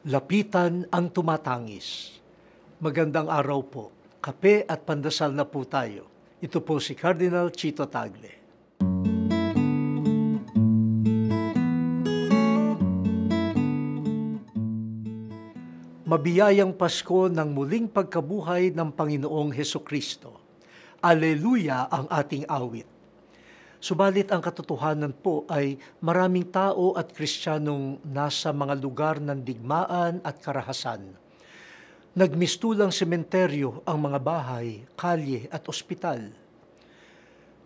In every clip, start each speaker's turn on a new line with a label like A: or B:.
A: Lapitan ang tumatangis. Magandang araw po. Kape at pandasal na po tayo. Ito po si Cardinal Chito Tagle. Mabiyayang Pasko ng muling pagkabuhay ng Panginoong Hesukristo. Aleluya ang ating awit. Subalit ang katotohanan po ay maraming tao at Kristiyanong nasa mga lugar ng digmaan at karahasan. Nagmistulang sementeryo ang mga bahay, kalye at ospital.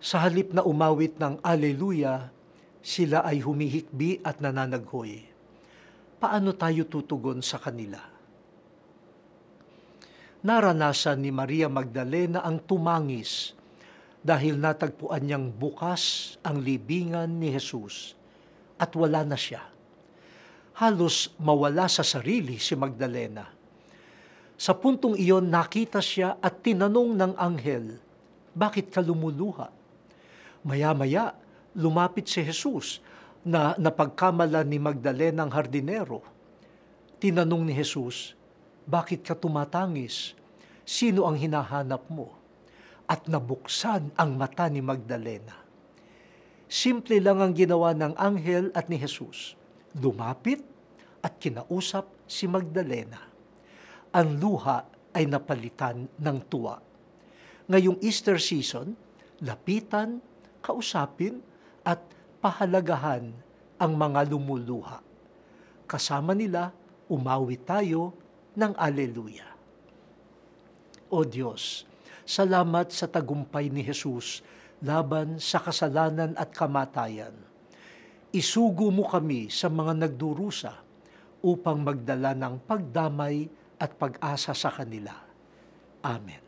A: Sa halip na umawit ng Aleluya, sila ay humihikbi at nananaghoy. Paano tayo tutugon sa kanila? Naranasan ni Maria Magdalena ang tumangis dahil natagpuan niyang bukas ang libingan ni Jesus at wala na siya. Halos mawala sa sarili si Magdalena. Sa puntong iyon nakita siya at tinanong ng anghel, "Bakit ka lumuluha?" Maya-maya lumapit si Jesus na napagkamalan ni Magdalena ang hardinero. Tinanong ni Jesus, "Bakit ka tumatangis? Sino ang hinahanap mo?" At nabuksan ang mata ni Magdalena. Simple lang ang ginawa ng anghel at ni Jesus. Lumapit at kinausap si Magdalena. Ang luha ay napalitan ng tuwa. Ngayong Easter season, lapitan, kausapin at pahalagahan ang mga lumuluha. Kasama nila, umawi tayo ng Aleluya. O Diyos, salamat sa tagumpay ni Jesus laban sa kasalanan at kamatayan. Isugo mo kami sa mga nagdurusa upang magdala ng pagdamay at pag-asa sa kanila. Amen.